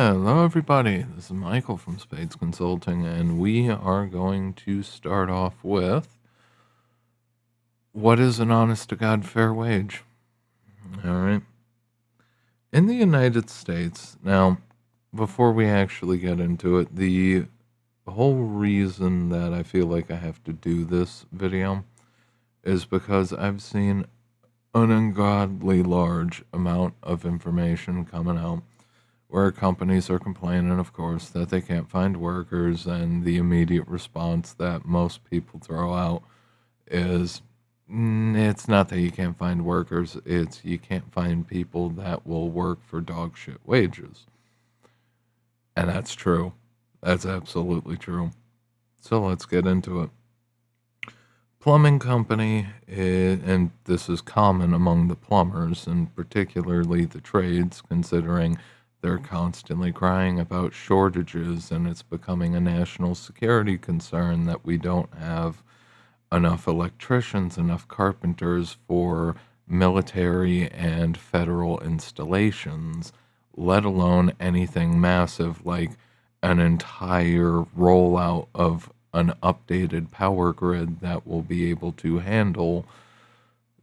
Hello, everybody. This is Michael from Spades Consulting, and we are going to start off with what is an honest to God fair wage? All right. In the United States, now, before we actually get into it, the whole reason that I feel like I have to do this video is because I've seen an ungodly large amount of information coming out where companies are complaining, of course, that they can't find workers, and the immediate response that most people throw out is it's not that you can't find workers, it's you can't find people that will work for dog shit wages. And that's true. That's absolutely true. So let's get into it. Plumbing company, and this is common among the plumbers, and particularly the trades, considering they're constantly crying about shortages, and it's becoming a national security concern that we don't have enough electricians, enough carpenters for military and federal installations, let alone anything massive like an entire rollout of an updated power grid that will be able to handle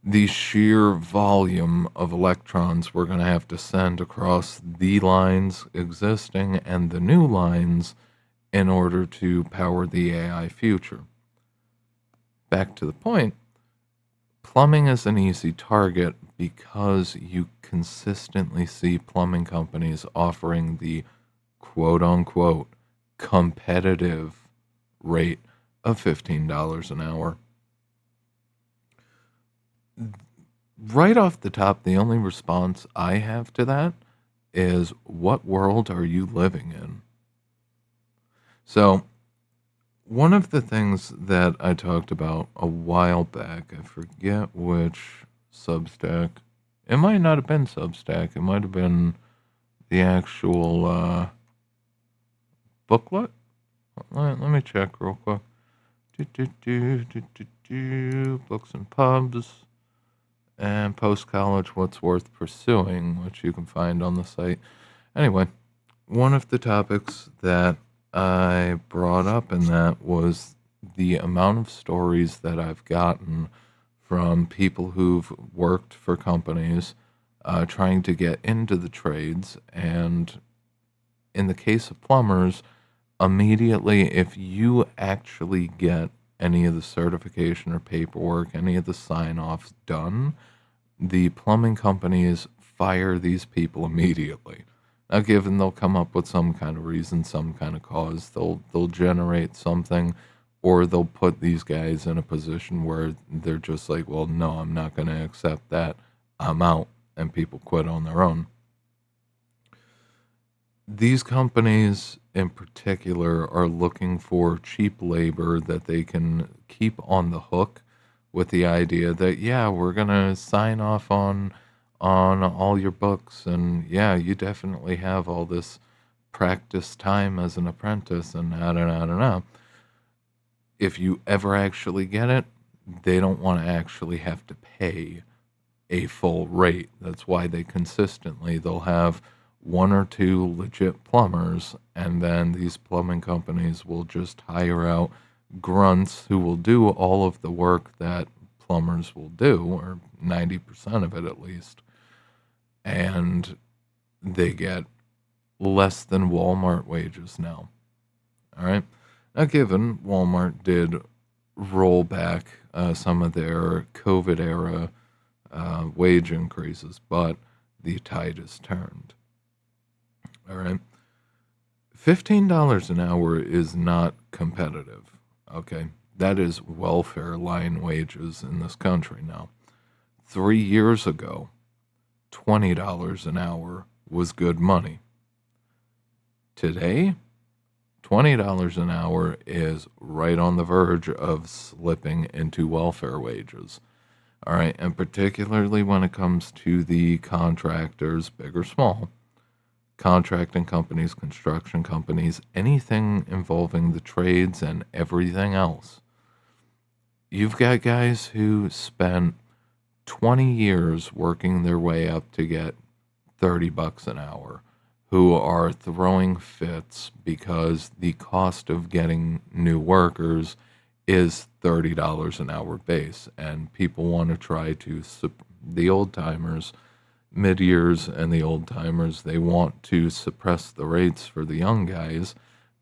the sheer volume of electrons we're going to have to send across the lines existing and the new lines in order to power the AI future. Back to the point, plumbing is an easy target because you consistently see plumbing companies offering the quote unquote competitive rate of $15 an hour. Right off the top, the only response I have to that is, what world are you living in? So, one of the things that I talked about a while back, I forget which Substack. It might not have been Substack. It might have been the actual booklet. Let me check real quick. Books and pubs and post-college what's worth pursuing, which you can find on the site. Anyway, one of the topics that I brought up in that was the amount of stories that I've gotten from people who've worked for companies trying to get into the trades. And in the case of plumbers, immediately, if you actually get any of the certification or paperwork, any of the sign-offs done, the plumbing companies fire these people immediately. Now, given they'll come up with some kind of reason, some kind of cause, they'll generate something, or they'll put these guys in a position where they're just like, well, no, I'm not going to accept that. I'm out, and people quit on their own. These companies in particular are looking for cheap labor that they can keep on the hook with the idea that, yeah, we're going to sign off on all your books, and yeah, you definitely have all this practice time as an apprentice, and I don't know. If you ever actually get it, they don't want to actually have to pay a full rate. That's why they'll have one or two legit plumbers, and then these plumbing companies will just hire out grunts who will do all of the work that plumbers will do, or 90% of it at least. And they get less than Walmart wages now. All right. Now, given Walmart did roll back some of their COVID era wage increases, but the tide has turned. All right. $15 an hour is not competitive. Okay. That is welfare line wages in this country now. 3 years ago, $20 an hour was good money. Today, $20 an hour is right on the verge of slipping into welfare wages. All right. And particularly when it comes to the contractors, big or small, contracting companies, construction companies, anything involving the trades and everything else. You've got guys who spent 20 years working their way up to get $30 an hour, who are throwing fits because the cost of getting new workers is $30 an hour base, and people want to try to the old timers, mid years, and the old timers. They want to suppress the rates for the young guys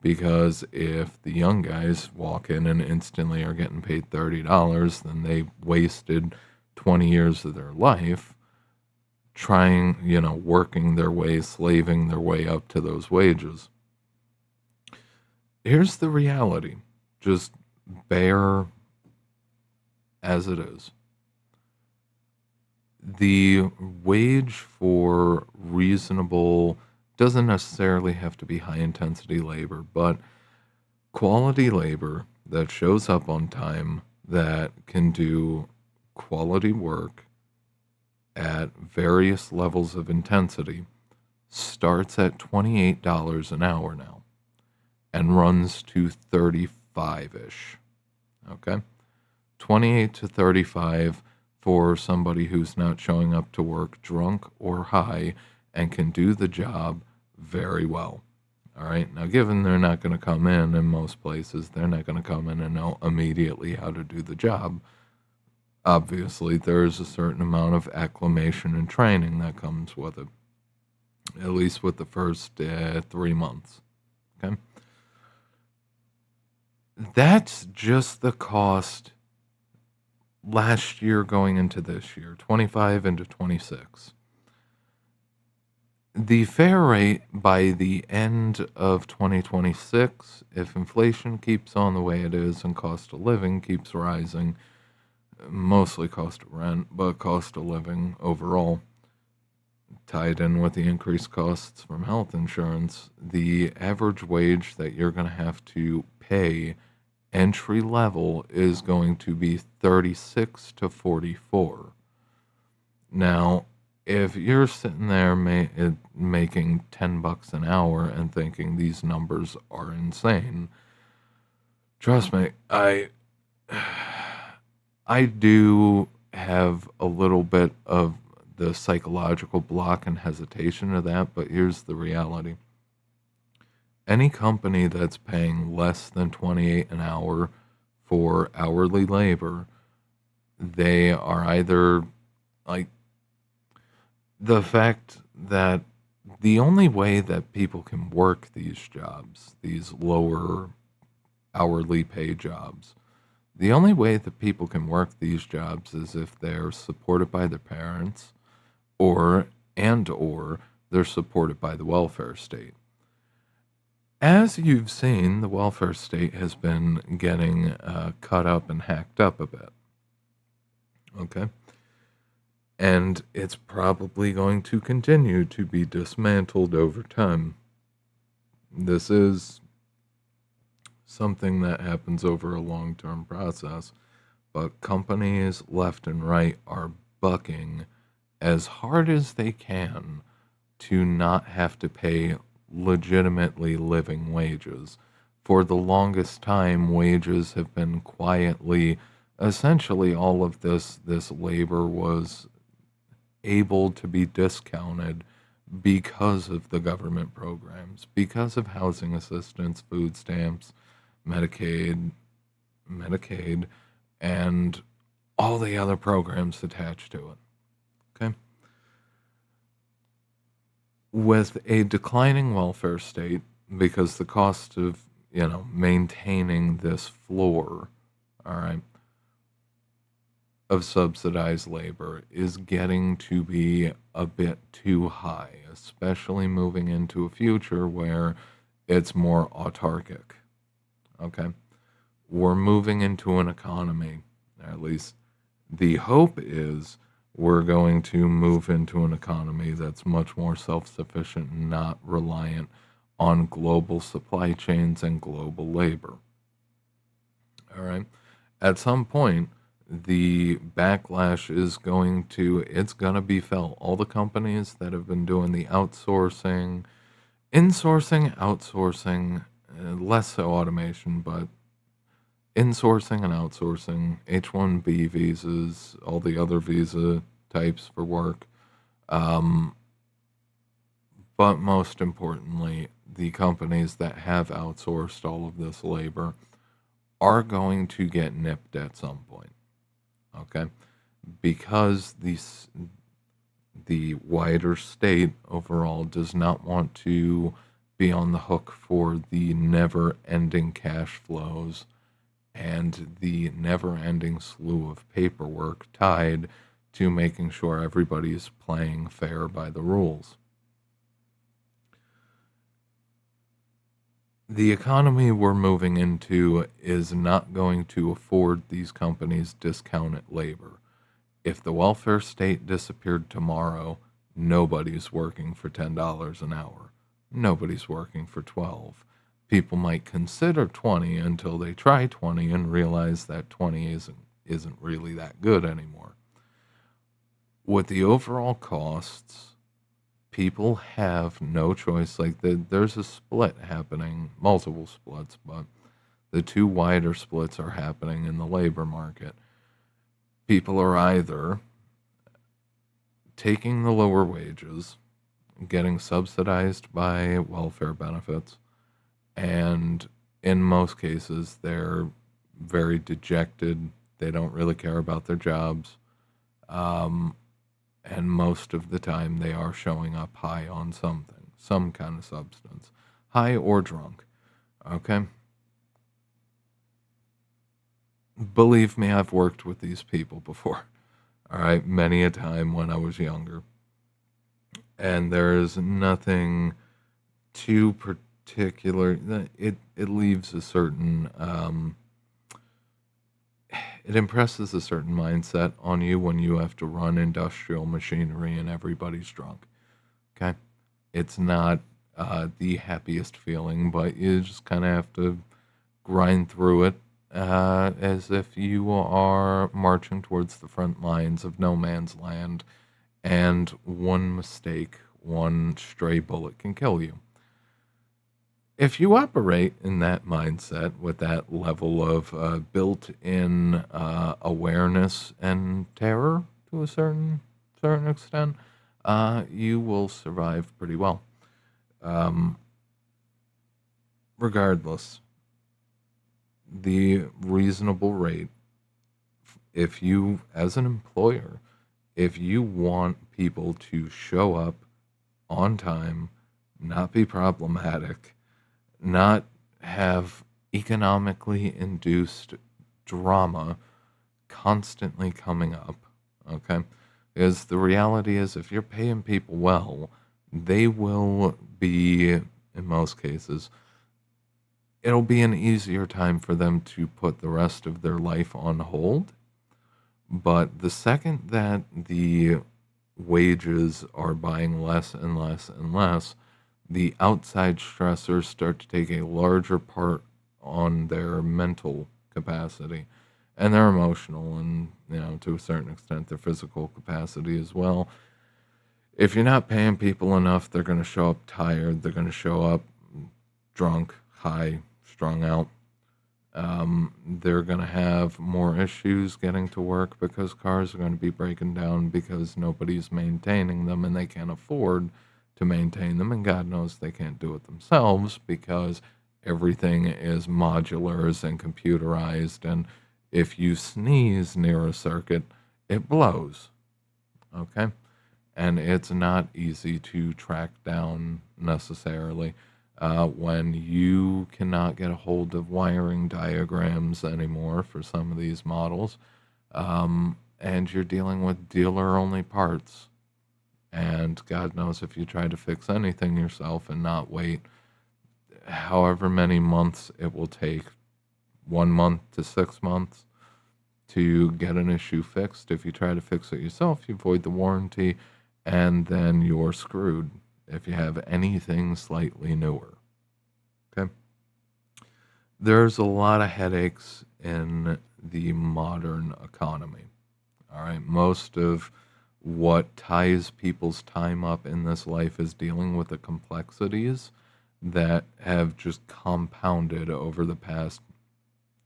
because if the young guys walk in and instantly are getting paid $30, then they wasted 20 years of their life trying, working their way, slaving their way up to those wages. Here's the reality, just bare as it is. The wage for reasonable doesn't necessarily have to be high intensity labor, but quality labor that shows up on time, that can do quality work at various levels of intensity, starts at $28 an hour now and runs to 35-ish. Okay? 28 to 35 for somebody who's not showing up to work drunk or high and can do the job very well. All right? Now, given they're not going to come in most places, they're not going to come in and know immediately how to do the job. Obviously, there's a certain amount of acclimation and training that comes with it, at least with the first 3 months. Okay? That's just the cost last year going into this year, 25 into 26. The fair rate by the end of 2026, if inflation keeps on the way it is and cost of living keeps rising, mostly cost of rent, but cost of living overall, tied in with the increased costs from health insurance, the average wage that you're going to have to pay entry level is going to be 36 to 44. Now, if you're sitting there making $10 an hour and thinking these numbers are insane, trust me, I do have a little bit of the psychological block and hesitation of that, but here's the reality. Any company that's paying less than 28 an hour for hourly labor, they are either like, the fact that the only way that people can work these jobs, these lower hourly pay jobs, the only way that people can work these jobs is if they're supported by their parents or they're supported by the welfare state. As you've seen, the welfare state has been getting cut up and hacked up a bit. Okay? And it's probably going to continue to be dismantled over time. This is something that happens over a long-term process, but companies left and right are bucking as hard as they can to not have to pay legitimately living wages. For the longest time, wages have been quietly, essentially all of this labor was able to be discounted because of the government programs, because of housing assistance, food stamps, Medicaid, and all the other programs attached to it. Okay? With a declining welfare state, because the cost of, maintaining this floor, all right, of subsidized labor is getting to be a bit too high, especially moving into a future where it's more autarkic. Okay? We're moving into an economy, at least the hope is we're going to move into an economy that's much more self-sufficient and not reliant on global supply chains and global labor. All right? At some point, the backlash is going to be felt. All the companies that have been doing the insourcing, outsourcing, less so automation, but insourcing and outsourcing, H-1B visas, all the other visa types for work, But most importantly, the companies that have outsourced all of this labor are going to get nipped at some point. Okay, because the wider state overall does not want to be on the hook for the never ending cash flows and the never ending slew of paperwork tied to making sure everybody's playing fair by the rules. The economy we're moving into is not going to afford these companies discounted labor. If the welfare state disappeared tomorrow, nobody's working for $10 an hour. Nobody's working for 12. People might consider 20 until they try 20 and realize that 20 isn't really that good anymore. With the overall costs, people have no choice. There's a split happening, multiple splits, but the two wider splits are happening in the labor market. People are either taking the lower wages, getting subsidized by welfare benefits, and in most cases, they're very dejected. They don't really care about their jobs. And most of the time, they are showing up high on something, some kind of substance, high or drunk. Okay? Believe me, I've worked with these people before. All right, many a time when I was younger. And there is nothing too particular. It leaves a certain it impresses a certain mindset on you when you have to run industrial machinery and everybody's drunk. Okay, it's not the happiest feeling, but you just kind of have to grind through it as if you are marching towards the front lines of no man's land, and one mistake, one stray bullet can kill you. If you operate in that mindset with that level of built-in awareness and terror to a certain extent, you will survive pretty well. Um, Regardless, the reasonable rate, if you, as an employer, if you want people to show up on time, not be problematic, not have economically induced drama constantly coming up, okay? Because the reality is, if you're paying people well, they will be, in most cases, it'll be an easier time for them to put the rest of their life on hold. But the second that the wages are buying less and less and less, the outside stressors start to take a larger part on their mental capacity and their emotional and, to a certain extent, their physical capacity as well. If you're not paying people enough, they're going to show up tired. They're going to show up drunk, high, strung out. They're going to have more issues getting to work because cars are going to be breaking down because nobody's maintaining them and they can't afford to maintain them. And God knows they can't do it themselves because everything is modulars and computerized. And if you sneeze near a circuit, it blows. Okay? And it's not easy to track down necessarily when you cannot get a hold of wiring diagrams anymore for some of these models, and you're dealing with dealer-only parts. And God knows if you try to fix anything yourself and not wait however many months it will take, 1 month to 6 months, to get an issue fixed. If you try to fix it yourself, you void the warranty, and then you're screwed if you have anything slightly newer. Okay? There's a lot of headaches in the modern economy. All right? Most of what ties people's time up in this life is dealing with the complexities that have just compounded over the past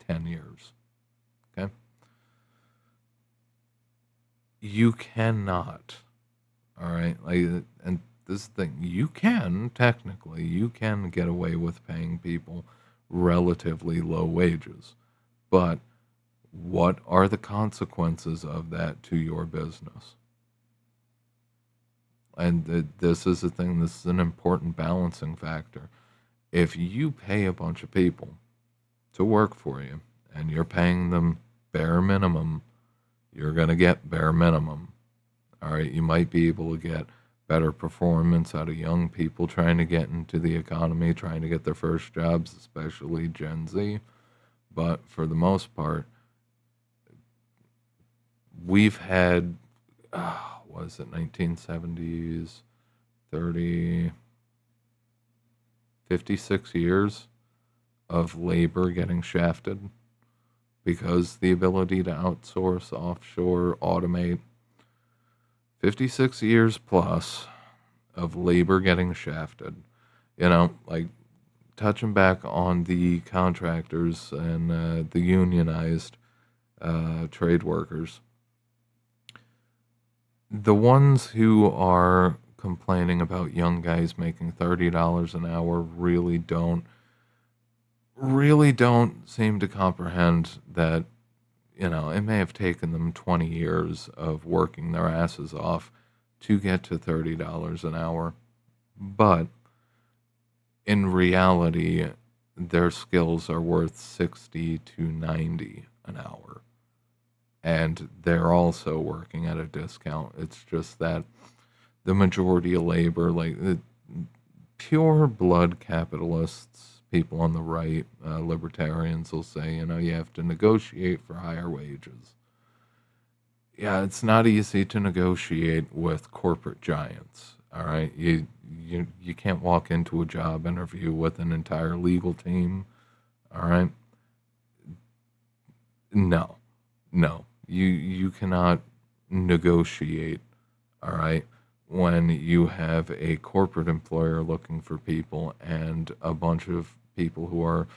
10 years. Okay? You cannot, all right, and this is the thing. You can, technically, you can get away with paying people relatively low wages. But what are the consequences of that to your business? And this is the thing, this is an important balancing factor. If you pay a bunch of people to work for you and you're paying them bare minimum, you're going to get bare minimum. All right, you might be able to get better performance out of young people trying to get into the economy, trying to get their first jobs, especially Gen Z. But for the most part, we've had, what is it, 1970s, 30, 56 years of labor getting shafted because the ability to outsource, offshore, automate, 56 years plus of labor getting shafted. Like touching back on the contractors and the unionized trade workers, the ones who are complaining about young guys making $30 an hour really don't seem to comprehend that, it may have taken them 20 years of working their asses off to get to $30 an hour. But in reality, their skills are worth 60 to 90 an hour. And they're also working at a discount. It's just that the majority of labor, like pure blood capitalists, people on the right, libertarians will say, you have to negotiate for higher wages. Yeah, it's not easy to negotiate with corporate giants. All right, you can't walk into a job interview with an entire legal team. All right, no, you cannot negotiate. All right, when you have a corporate employer looking for people and a bunch of people who are,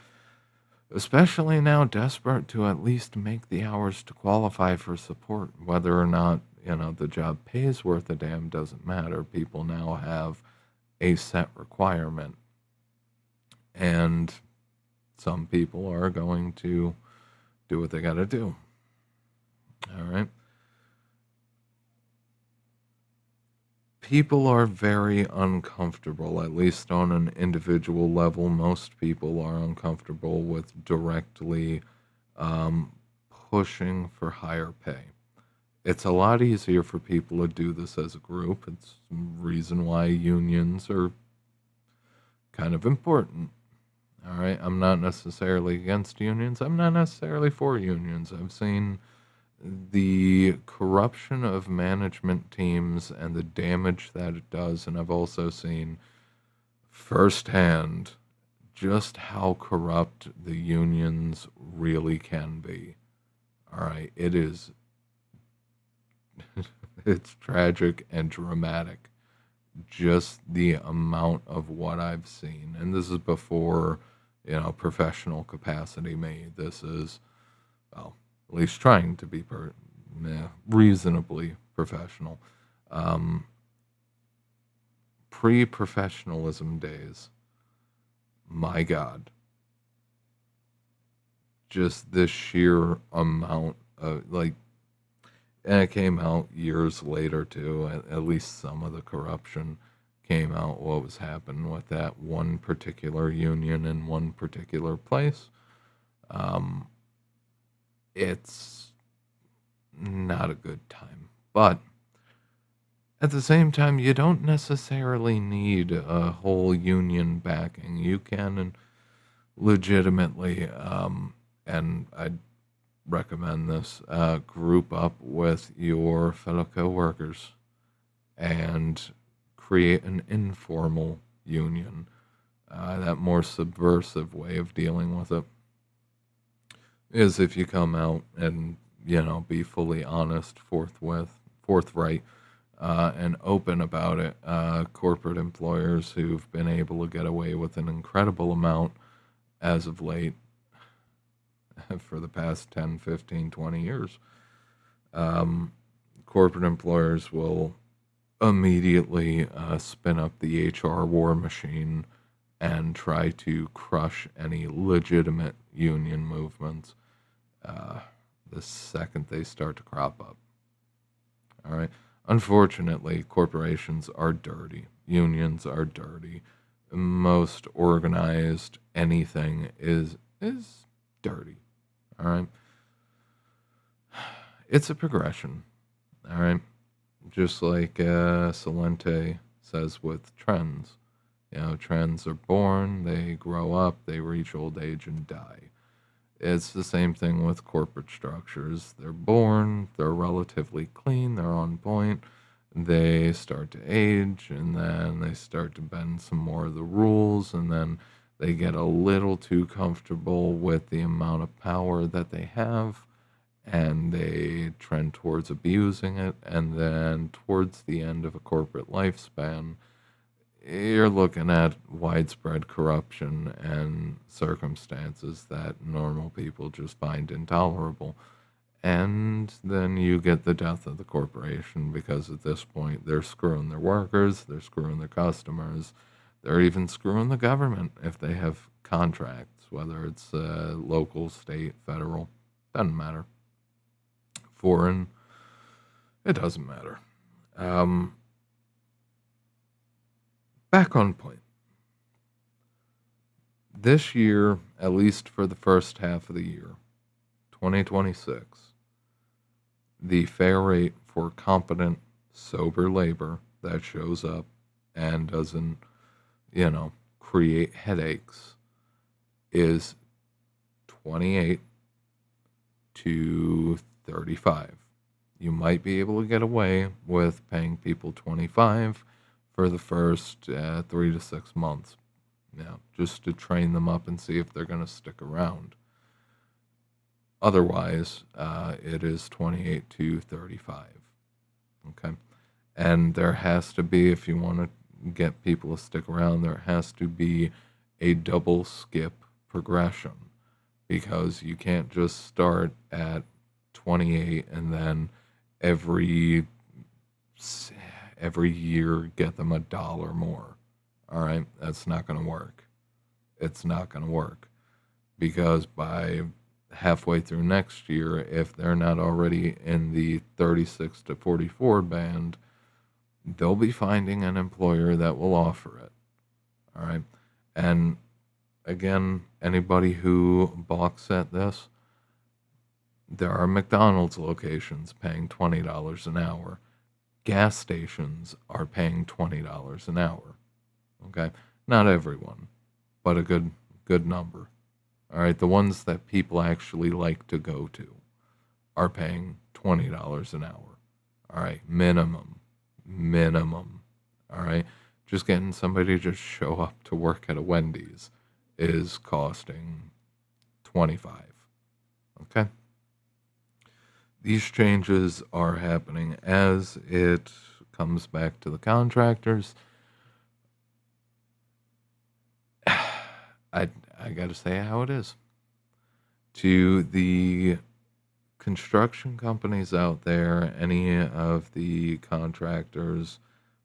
especially now, desperate to at least make the hours to qualify for support. Whether or not, the job pays worth a damn doesn't matter. People now have a set requirement. And some people are going to do what they got to do. All right. People are very uncomfortable, at least on an individual level. Most people are uncomfortable with directly pushing for higher pay. It's a lot easier for people to do this as a group. It's the reason why unions are kind of important. All right. I'm not necessarily against unions. I'm not necessarily for unions. I've seen the corruption of management teams and the damage that it does. And I've also seen firsthand just how corrupt the unions really can be. All right. It is, it's tragic and dramatic. Just the amount of what I've seen. And this is before, professional capacity me. This is, well, at least trying to be reasonably professional. Pre-professionalism days, my God, just this sheer amount of, like, and it came out years later too. At least some of the corruption came out, what was happening with that one particular union in one particular place. It's not a good time. But at the same time, you don't necessarily need a whole union backing. You can legitimately, and I'd recommend this, group up with your fellow coworkers and create an informal union. That more subversive way of dealing with it is if you come out and, be fully honest, forthright, and open about it. Corporate employers who've been able to get away with an incredible amount as of late for the past 10, 15, 20 years. Corporate employers will immediately spin up the HR war machine and try to crush any legitimate union movements uh, the second they start to crop up. All right. Unfortunately, corporations are dirty. Unions are dirty. Most organized anything is dirty. All right. It's a progression. All right. Just like Salente says with trends. Trends are born, they grow up, they reach old age and die. It's the same thing with corporate structures. They're born, they're relatively clean, they're on point. They start to age, and then they start to bend some more of the rules, and then they get a little too comfortable with the amount of power that they have, and they trend towards abusing it. And then towards the end of a corporate lifespan, you're looking at widespread corruption and circumstances that normal people just find intolerable. And then you get the death of the corporation because at this point they're screwing their workers, they're screwing their customers, they're even screwing the government if they have contracts, whether it's local, state, federal, doesn't matter. Foreign, it doesn't matter. Um, Back on point. This year, at least for the first half of the year, 2026, the fair rate for competent, sober labor that shows up and doesn't, create headaches is 28 to 35. You might be able to get away with paying people 25 for the first 3 to 6 months. Just to train them up and see if they're going to stick around. Otherwise, it is 28 to 35. Okay. And there has to be, if you want to get people to stick around, there has to be a double skip progression because you can't just start at 28 and then every year get them $1 more. All right, that's not going to work. It's not going to work because by halfway through next year, if they're not already in the 36 to 44 band, they'll be finding an employer that will offer it. All right. And again, anybody who balks at this, there are McDonald's locations paying $20 an hour. Gas stations are paying $20 an hour. Okay, not everyone, but a good number. All right, the ones that people actually like to go to are paying $20 an hour. All right, minimum. All right, just getting somebody to just show up to work at a Wendy's is costing 25. Okay, these changes are happening as it comes back to the contractors. I got to say how it is. To the construction companies out there, any of the contractors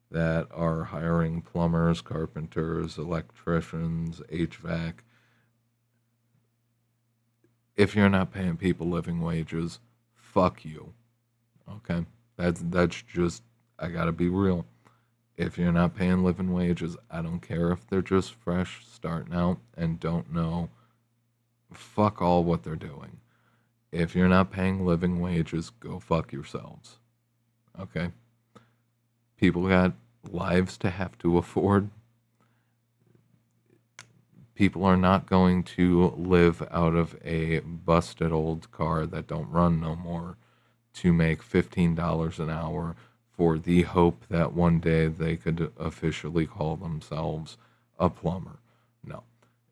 that are hiring plumbers, carpenters, electricians, HVAC, if you're not paying people living wages, fuck you. Okay? That's just, I got to be real. If you're not paying living wages, I don't care if they're just fresh starting out and don't know fuck all what they're doing. If you're not paying living wages, go fuck yourselves. Okay? People got lives to have to afford. People are not going to live out of a busted old car that don't run no more to make $15 an hour for the hope that one day they could officially call themselves a plumber. No.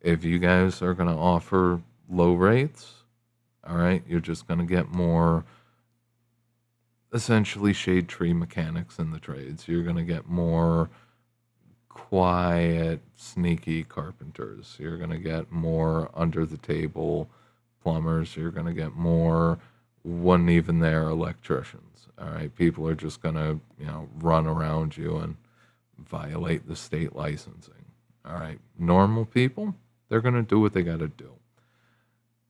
If you guys are going to offer low rates, all right, you're just going to get more essentially shade tree mechanics in the trades. You're going to get more quiet, sneaky carpenters. You're going to get more under the table plumbers. You're going to get more wasn't even there electricians. All right, people are just gonna run around you and violate the state licensing. All right, normal people, they're gonna do what they gotta do.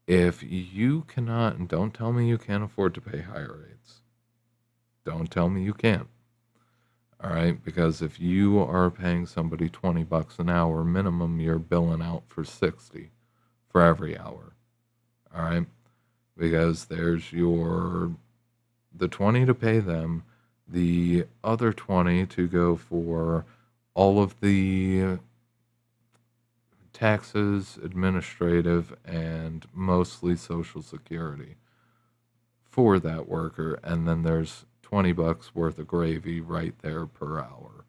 If you cannot, and don't tell me you can't afford to pay higher rates. Don't tell me you can't. All right, because if you are paying somebody $20 an hour minimum, you're billing out for 60 for every hour. All right, because there's the 20 to pay them, the other 20 to go for all of the taxes, administrative, and mostly Social Security for that worker, and then there's $20 worth of gravy right there per hour.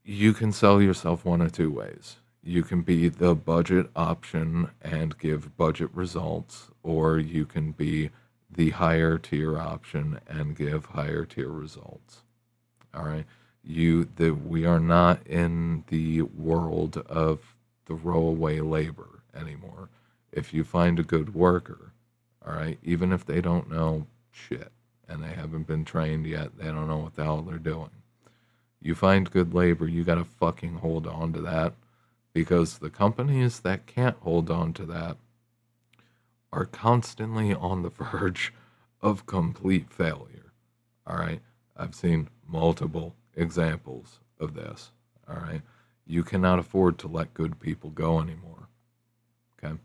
You can sell yourself one of two ways. You can be the budget option and give budget results, or you can be the higher tier option and give higher tier results. All right. We are not in the world of the throwaway labor anymore. If you find a good worker, all right, even if they don't know shit and they haven't been trained yet, they don't know what the hell they're doing. You find good labor, you got to fucking hold on to that, because the companies that can't hold on to that are constantly on the verge of complete failure. All right. I've seen multiple examples of this. All right. You cannot afford to let good people go anymore. Okay.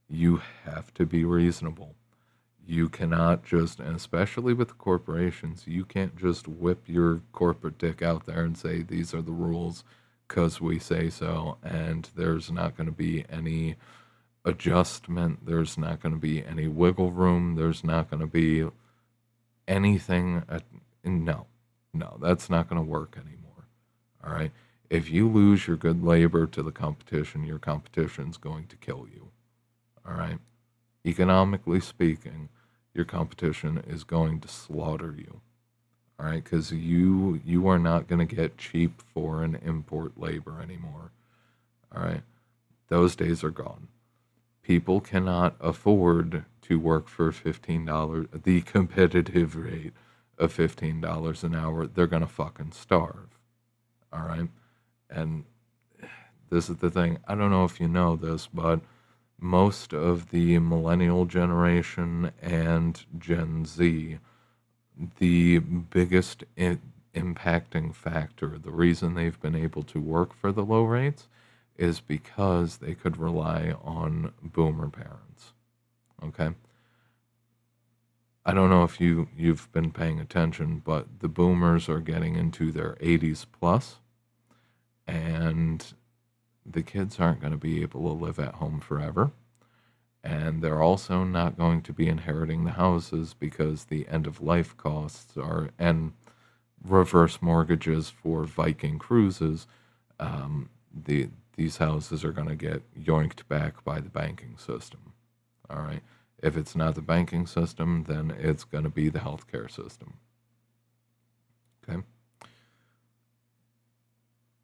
You have to be reasonable. You cannot just, and especially with the corporations, you can't just whip your corporate dick out there and say, these are the rules because we say so, and there's not going to be any adjustment. There's not going to be any wiggle room. There's not going to be anything. No, that's not going to work anymore. All right. If you lose your good labor to the competition, your competition's going to kill you. All right. Economically speaking, your competition is going to slaughter you. All right, because you are not going to get cheap foreign import labor anymore. All right, those days are gone. People cannot afford to work for $15, the competitive rate of $15 an hour. They're going to fucking starve. All right, and this is the thing. I don't know if you know this, but most of the millennial generation and Gen Z, the biggest impacting factor, the reason they've been able to work for the low rates is because they could rely on boomer parents. Okay? I don't know if you've been paying attention, but the boomers are getting into their 80s plus, and the kids aren't going to be able to live at home forever. And they're also not going to be inheriting the houses because the end of life costs are, and reverse mortgages for Viking cruises, these houses are going to get yoinked back by the banking system. All right. If it's not the banking system, then it's going to be the healthcare system. Okay.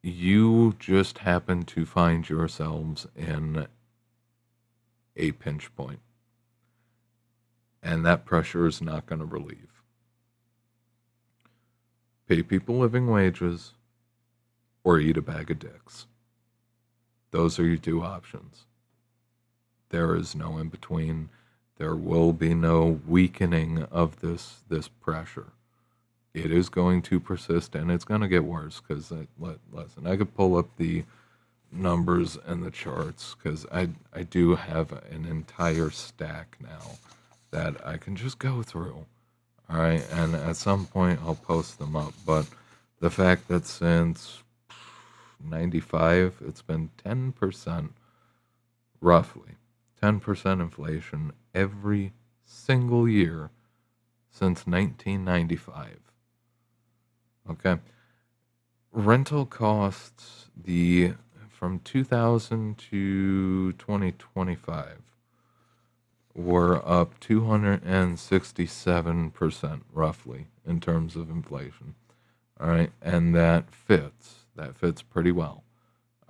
You just happen to find yourselves in a pinch point, and that pressure is not going to relieve. Pay people living wages or eat a bag of dicks. Those are your two options. There is no in between. There will be no weakening of this pressure. It is going to persist, and it's going to get worse because, listen, I could pull up the numbers and the charts because I do have an entire stack now that I can just go through. All right, and at some point I'll post them up. But the fact that since 95, it's been 10%, roughly 10% inflation every single year since 1995. Okay. Rental costs, from 2000 to 2025, were up 267% roughly in terms of inflation. All right, and that fits pretty well.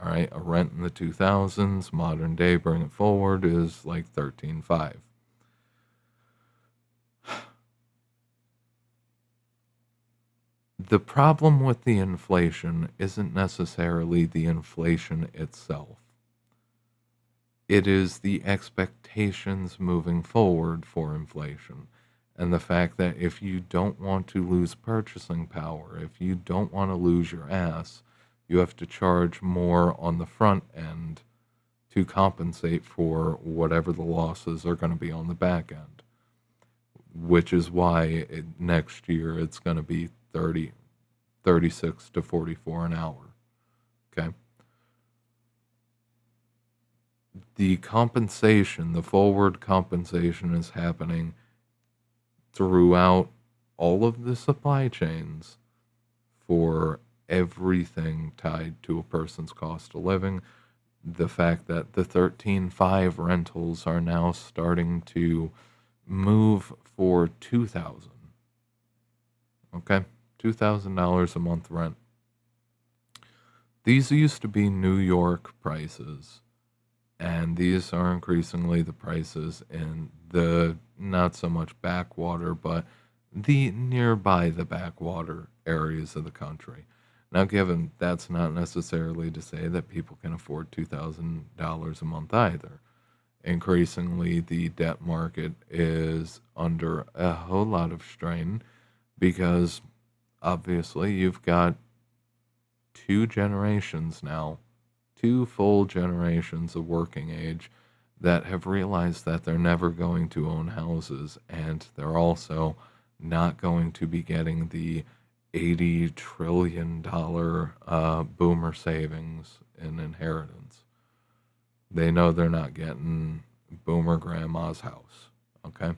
All right, a rent in the 2000s, modern day, bring it forward, is like 13.5. The problem with the inflation isn't necessarily the inflation itself. It is the expectations moving forward for inflation. And the fact that if you don't want to lose purchasing power, if you don't want to lose your ass, you have to charge more on the front end to compensate for whatever the losses are going to be on the back end, which is why next year it's going to be 36 to 44 an hour. Okay. The compensation, the forward compensation is happening throughout all of the supply chains for everything tied to a person's cost of living. The fact that the 13.5 rentals are now starting to move for 2,000. Okay? $2,000 a month rent. These used to be New York prices, and these are increasingly the prices in the not so much backwater, but the nearby the backwater areas of the country. Now, given that's not necessarily to say that people can afford $2,000 a month either. Increasingly, the debt market is under a whole lot of strain because obviously you've got two generations now, two full generations of working age that have realized that they're never going to own houses, and they're also not going to be getting the $80 trillion boomer savings in inheritance. They know they're not getting boomer grandma's house. Okay.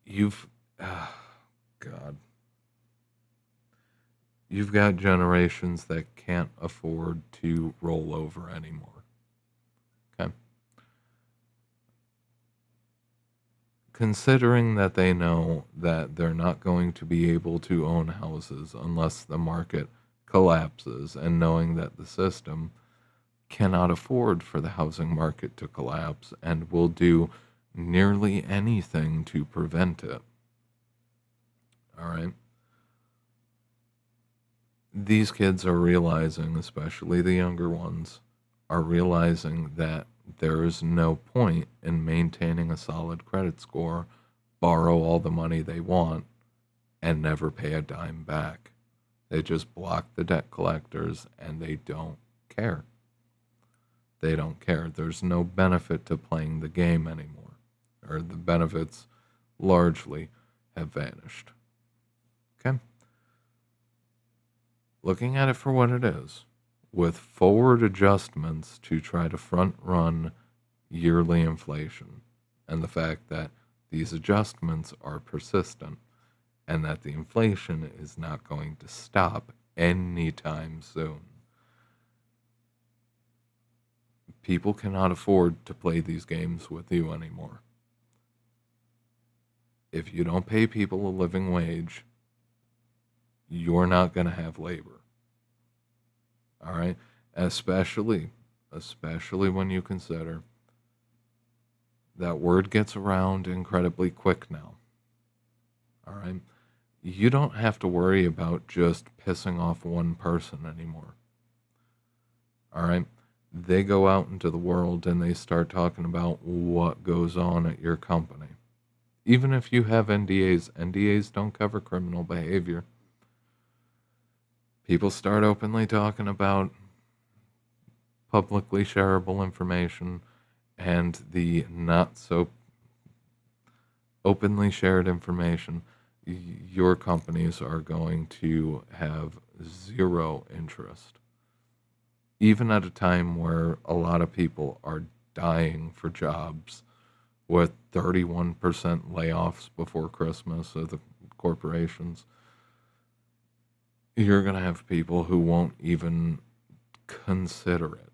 You've, God, you've got generations that can't afford to roll over anymore. Okay. Considering that they know that they're not going to be able to own houses unless the market collapses, and knowing that the system cannot afford for the housing market to collapse and will do nearly anything to prevent it. All right. These kids are realizing, especially the younger ones, are realizing that there is no point in maintaining a solid credit score, borrow all the money they want, and never pay a dime back. They just block the debt collectors and they don't care. They don't care. There's no benefit to playing the game anymore, or the benefits largely have vanished. Okay? Looking at it for what it is, with forward adjustments to try to front run yearly inflation, and the fact that these adjustments are persistent and that the inflation is not going to stop anytime soon. People cannot afford to play these games with you anymore. If you don't pay people a living wage, you're not going to have labor. All right? Especially when you consider that word gets around incredibly quick now. All right? You don't have to worry about just pissing off one person anymore. All right? They go out into the world and they start talking about what goes on at your company. Even if you have NDAs, NDAs don't cover criminal behavior. People start openly talking about publicly shareable information, and the not so openly shared information, your companies are going to have zero interest. Even at a time where a lot of people are dying for jobs, with 31% layoffs before Christmas of the corporations, you're going to have people who won't even consider it.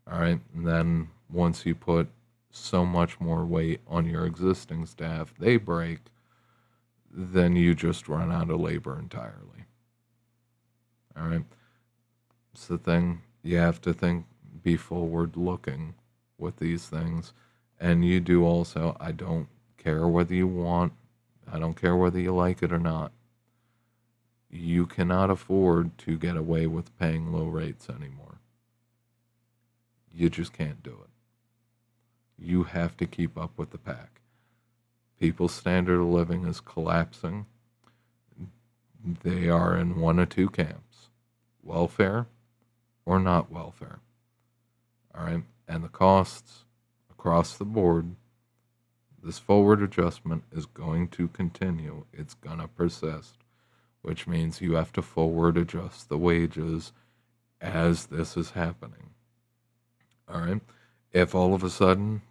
All right. And then once you put so much more weight on your existing staff, they break, then you just run out of labor entirely. All right. It's the thing. You have to be forward looking with these things. And you do also, I don't care whether you want I don't care whether you like it or not. You cannot afford to get away with paying low rates anymore. You just can't do it. You have to keep up with the pack. People's standard of living is collapsing. They are in one of two camps: welfare or not welfare. All right. And the costs across the board, this forward adjustment is going to continue. It's going to persist, which means you have to forward adjust the wages as this is happening. All right. If all of a sudden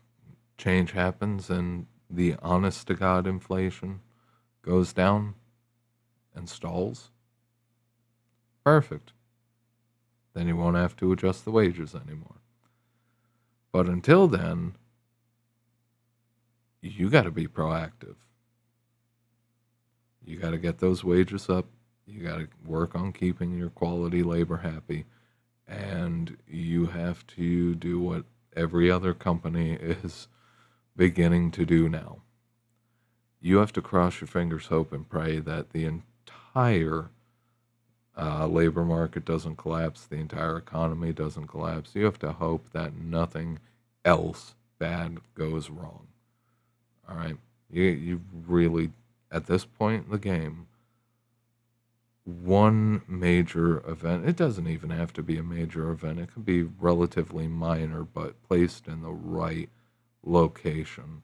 change happens and the honest to God inflation goes down and stalls, perfect. Then you won't have to adjust the wages anymore. But until then, you got to be proactive. You got to get those wages up. You got to work on keeping your quality labor happy. And you have to do what every other company is beginning to do now. You have to cross your fingers, hope, and pray that the entire labor market doesn't collapse, the entire economy doesn't collapse. You have to hope that nothing else bad goes wrong. All right? You really, at this point in the game, one major event, it doesn't even have to be a major event, it could be relatively minor, but placed in the right location,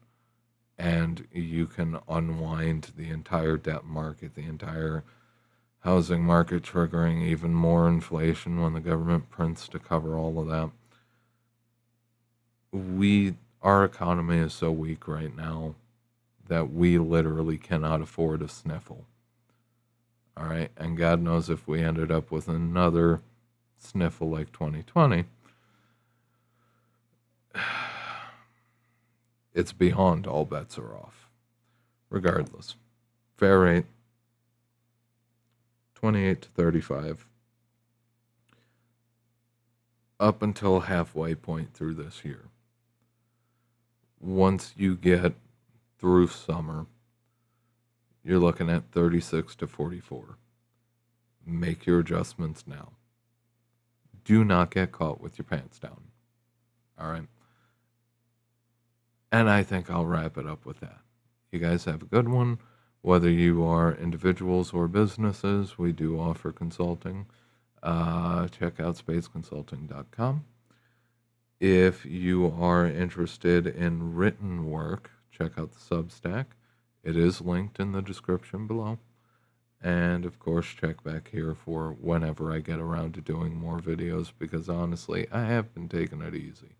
and you can unwind the entire debt market, the entire housing market, triggering even more inflation when the government prints to cover all of that. Our economy is so weak right now that we literally cannot afford a sniffle. All right, and God knows if we ended up with another sniffle like 2020, it's beyond all bets are off. Regardless, fair rate 28 to 35 up until halfway point through this year. Once you get through summer, you're looking at 36 to 44. Make your adjustments now. Do not get caught with your pants down. All right. And I think I'll wrap it up with that. You guys have a good one. Whether you are individuals or businesses, we do offer consulting. Check out spadesconsulting.com. If you are interested in written work, check out the Substack. It is linked in the description below. And of course, check back here for whenever I get around to doing more videos, because honestly, I have been taking it easy.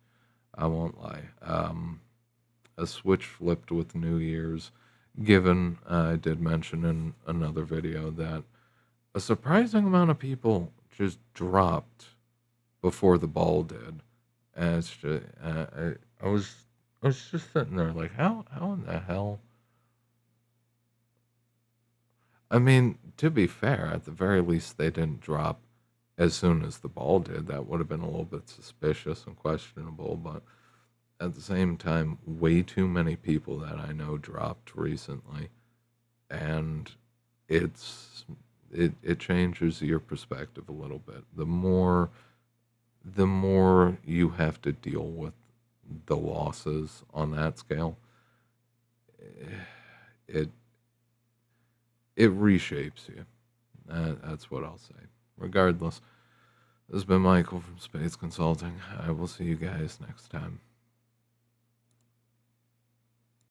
I won't lie. A switch flipped with New Year's, given I did mention in another video that a surprising amount of people just dropped before the ball did. And it's just, I was just sitting there like, how in the hell? I mean, to be fair, at the very least, they didn't drop as soon as the ball did. That would have been a little bit suspicious and questionable, but at the same time, way too many people that I know dropped recently, and it changes your perspective a little bit. The more you have to deal with the losses on that scale, it reshapes you. That's what I'll say. Regardless, this has been Michael from Spades Consulting. I will see you guys next time.